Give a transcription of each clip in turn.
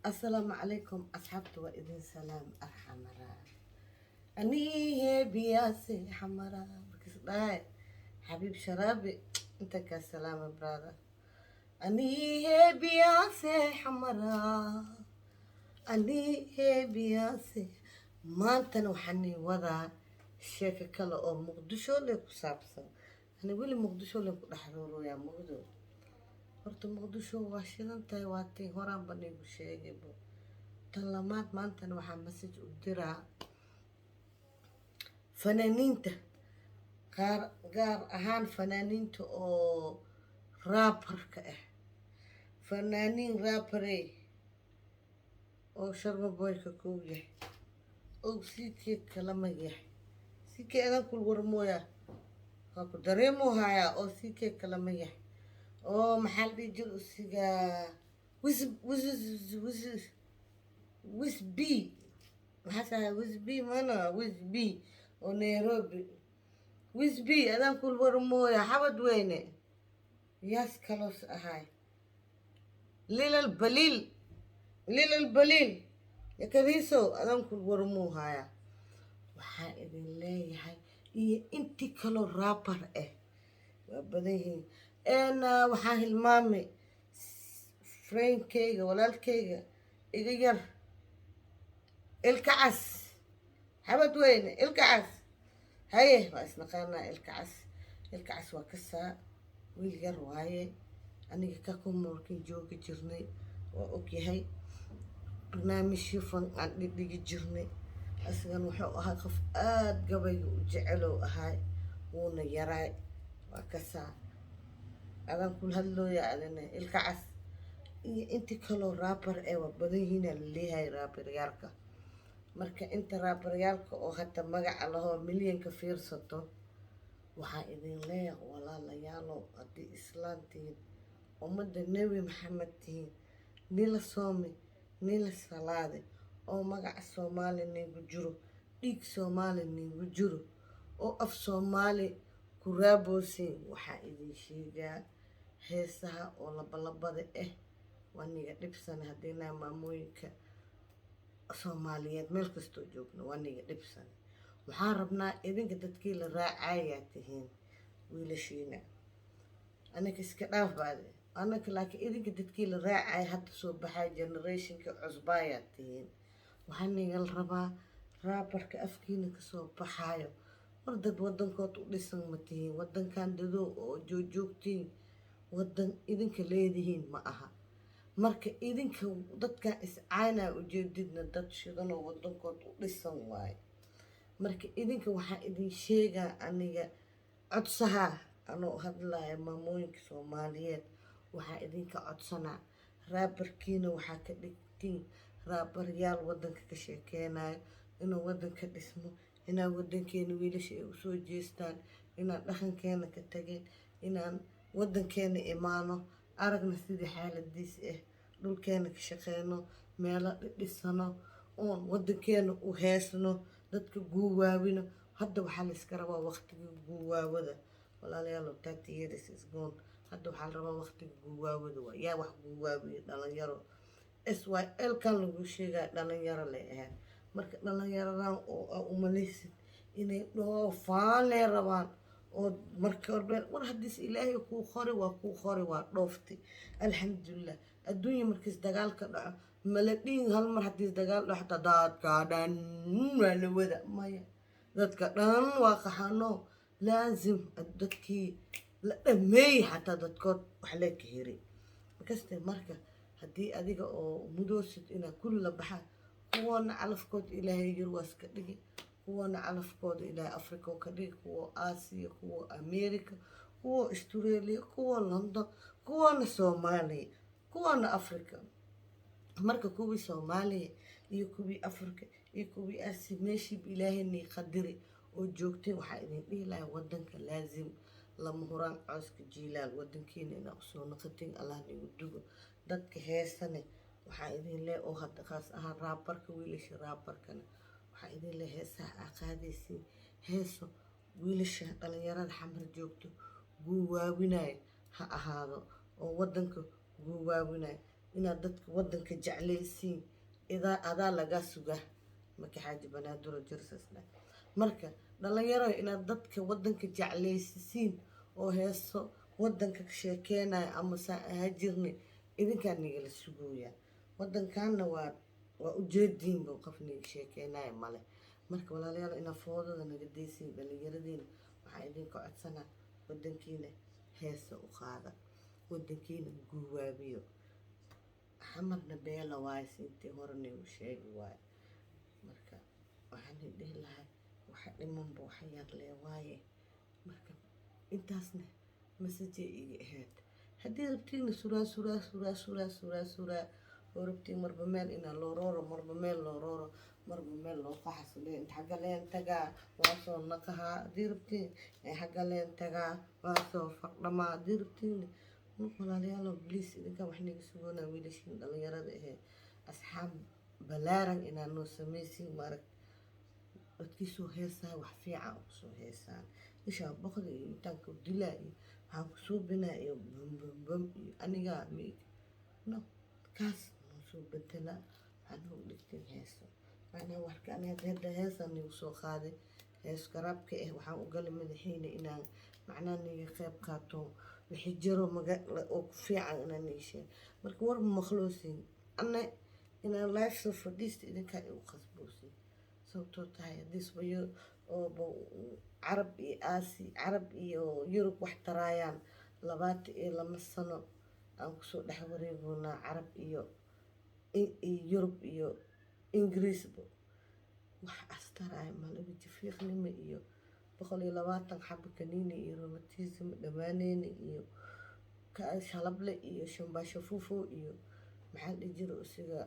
السلام عليكم أصحابتي وإذن سلام أرحمرا أني هي بياسي حمرا بكس باي حبيب شرابي أنت كسلام براذر أني هي بياسي حمرا أني هي بياسي ما أنت نوحني وضع الشيكة كلا أو مقدشو لك سابسا أنا بقولي مقدشو لك رحرورو يا مقدو horta muqdisho waa shidan tahay waatay horaan baan igu sheegaybo tan lamaad maantana waxaa message u diraa fanaaniinta gaar ahaan fanaaniinta oo raabarka ah fanaaniin raabarey oo sharma boyka kow yahay oo siidkeed kalama yahay siidkeed adan kul warmooya waa ku dareemuu hayaa oo siidkeed kalama yahay oo maxaa la dhihi jir usiga wisb maxaa tahay wisb mana wisb oo nairobi wisb adaan kul warmooya xabad weyne yaas kaloos ahay lilal baliil yakadiiso adaan kul warmuu haya waxaa idin leeyahay iyo intii kaloo raabar ah waa badan yihiin waxaan hilmaamay frainkeyga walaalkeyga iga yar ilkacas xabad weyne ilkacas haye waa isnaqaanaa ilkacas waa kasaa wiil yar waaye aniga ka kumorkin joogi jirnay waa ogyahay barnaamijyo fan aan dhigi jirnay asigan wuxuu ahaa qof aada gabayga u jecelow ahay wuuna yaraay waa kasaa adaan kula hadlooya adina ilkacas iyo intii kaloo raabar ee waa badan yihiinaa laleeyahay raabaryaalka marka inta raabaryaalka oo hadda magaca lahoo milyanka fiirsato waxaa idin leeyahay walaalayaalow haddii islaan tihiin ummadda nebi maxamed tihiin nila soomi nila salaade oo magaca soomaali niigu jiro dhiig soomaali niigu jiro oo af soomaali ku raaboosiin waxaa idin sheegaa heesaha oo labalabada ah waa niga dhibsane haddiinaa maamooyinka soomaaliyeed meel kastoo joogno waa niga dhibsane waxaan rabnaa idinka dadkii la raacayaa tihiin wiilashiina anaka iska dhaaf baade anaka laakiin idinka dadkii la raacaya hadda soo baxay generationka cusbaayaa tihiin waxaa nigal rabaa raabarka afkiina kasoo baxaayo war dad wadankood u dhisan ma tihiin wadankan dadoo oo joogjoogtiin wadan idinka leedihiin ma aha marka idinka dadkan iscaanaa ujeedidna dad shidanoo wadankood u dhisan waaye marka idinka waxaa idin sheegaa aniga codsahaa anoo hadlaya maamooyinka soomaaliyeed waxaa idinka codsanaa raabarkiina waxaa ka dhigtiin raabaryaal wadanka ka sheekeynayo inuu wadanka dhismo inaan wadankeena wiilasha ay usoo jeestaan inaan dhaqankeena ka tagin inaan wadankeena imaano aragna sidii xaaladiis ah dhulkeena ka shaqeyno meelo dhisano oon wadankeena u heesno dadka guuwaawino hadda waxaa layska rabaa waqtiga guuwaawada walaalayaal years is gone hadda waxaa la rabaa waqtiga guuwaawada waa yaa wax guuwaawiya dhalinyaro syl kan lagu sheegaa dhalinyaro lay ahayd marka dhalinyaradan oo umalaysid inay dhoofaan lee rabaan oo marka orbeen war haddiis ilaahay kuu qori waa dhooftay alxamdulilah adduunya markiis dagaalka dhaco maladhiin hal mar haddiis dagaal dhaxta dadka dhan waa la wada maya dadka dhan waa qaxano laazim dadkii la dhameeyey xataa dadkood wax lee ka hiray markaste marka haddii adiga oo mudoosid inaa kulli la baxaa kuwana calafkood ilaahay yir waa iska dhigi kuwana calafkooda ilaahay africa ka dhigi kuwa aasiya kuwa america kuwa australia kuwa london kuwana soomaaliya kuwana africa marka kuwii soomaaliya iyo kuwii africa iyo kuwii aasiya meeshiiba ilaahay nii qadiri oo joogteen waxaa idin dhihi lahay wadanka laazim lama huraan cooska jiilaal wadankiina inaa usoo naqatiin allah nigu dugo dadka heesane waxaa idin lee oo hadda khaas ahaan raabarka wiilasha raabarkana waxaa idin lee heesaha aa qaadaysiin heeso wiilasha dhalinyarada xamar joogto guuwaawinayo ha ahaado oo wadanka guuwaawinayo inaad dadka waddanka jeclaysiin adaa laga suga marka xaaji banaaduro jirsasna marka dhalinyaro inaad dadka waddanka jeclaysiin oo heeso waddanka ka sheekeenaya ama saa aha jirni idinkaa nigala sugooya waddankaana waa ujeediinba qof niga sheekeenaya male marka walaalayaal inaa foodada naga daysiin dhalinyaradiina waxaa idinka codsanaa waddankiina heesa u qaada waddankiina guwaabiyo xamarna beela waaye siintii horena u sheegi waaye marka waxaan dhihi lahay waxa dhimanba waxa yar lee waaye marka intaasna masajay iga ahayd haddii rabtiina suraa oo rabtiin marba meel inaa loo rooro marba meel loo rooro marba meel loo qaxasle inta xagga leen tagaa waa soo naqahaa haddii rabtiin xagga leen tagaa waa soo fardhamaa haddii rabtiin walaalayaalo bliis idinkaa wax naga sugoonaa wiilashiin dhalinyarada ahee asxaab balaaran inaa noo samaysiin maarag codkiisoo heesaa wax fiican oo kusoo heesaan ishaa boqda iyo intaanka dilaa iyo waxaan kusoo binaa iyo bambambam iyo anigaa miig no kaas noo soo bedela waxaan noo dhigtin heeso macnaha warka aniga hadda heesaan nigu soo qaaday hees garaabka ah waxaan u galay madaxiina inaan macnaha niga qayb qaato wixii jiro oo ku fiican inaan niisheen marka war maqloosin ana inaan live soo fadhiista idinkaa igu qasboosin sababtoo tahay haddii isbayo oo carab iyo yurub wax taraayaan 22 sano aan kusoo dhex wareegoonaa carab iyo yurub iyo ingiriisba wax astaraaya malaga jifiiqnimo iyo 120 xabo kaniini iyo romatism dhammaaneyna iyo shalable iyo shambaasho fufo iyo maxaa dhihi jiro isiga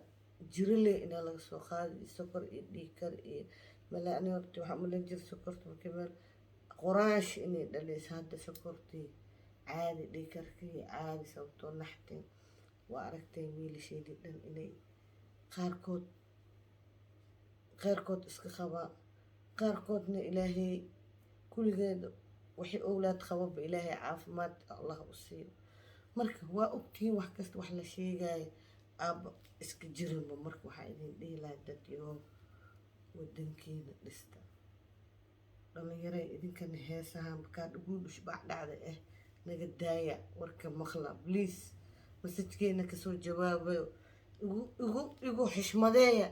jirile inaa laga soo qaadi sokor iyo dhiikar iyo malaani horta waxaa malan jira sokorta markii meel qoraash inay dhaleysa hadda sokortii caadi dhiikarkii caadi sababtoo naxteen waa aragteen wiilasheedii dhan inay qaarkood iska qabaa qaarkoodna ilaahay kulligeeda waxay owlaad qababa ilaahay caafimaad allah u siiyo marka waa ogtihiin wax kasta wax la sheegaayo aabba iska jirinba marka waxaa idin dhihi lahay dad yoo waddankiina dhista dhalinyarey idinkana heesahaan bakaa guudhush dhacda ah naga daaya warka maqla bliis masajkeena kasoo jawaabayo igu xishmadeeya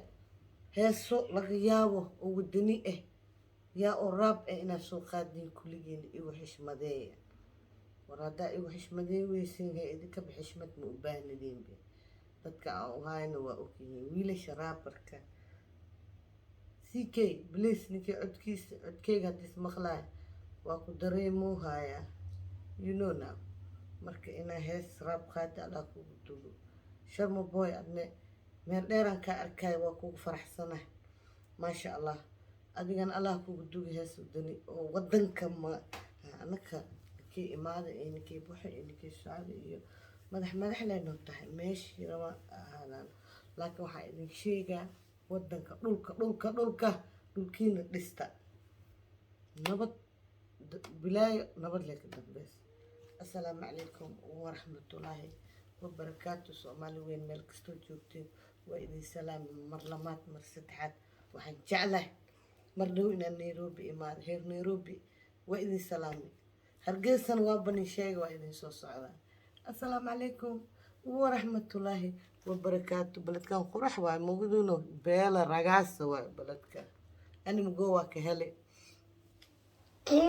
heeso laga yaabo oo wadani ah yaa oo raab ah inaad soo qaadiin kulligiina igu xishmadeeya war haddaa igu xishmadee weysin hee idinkaba xishmad ma u baahnadiinba dadka aan u hayna waa ogyihiin wiilasha raabarka ck bliis ninkii codkeyga haddiis maqlaaya waa ku dareemuu haayaa you know now marka inaa hees raab qaada allaa kugu dugo sharma boy adne meel dheeraan kaa arkaayo waa kugu faraxsanah maasha allah adigana allah kugu duga hees wadani oo waddanka anaka ninkii imaada iyo ninkii buxa iyo ninkii socda iyo madax leynoo tahay meeshii raba ahaadaan laakiin waxaa idin sheegaa waddanka dhulkiina dhista nabad bilaayo nabad leka dambeys assalaamu calaykum waraxmatullaahi wabarakaatu soomaali weyn meel kastoo joogteen waa idin salaami mar lamaad mar saddexaad waxaan jeclahay mar dhow inaan nairobi imaado heer nairobi waa idin salaami hargeysana waa banin sheega waa idin soo socdaa assalaamu calaykum waraxmatullaahi wabarakaatu baledkan qurax waay mogaduno beela ragaasa waay baledka animgo waa ka hele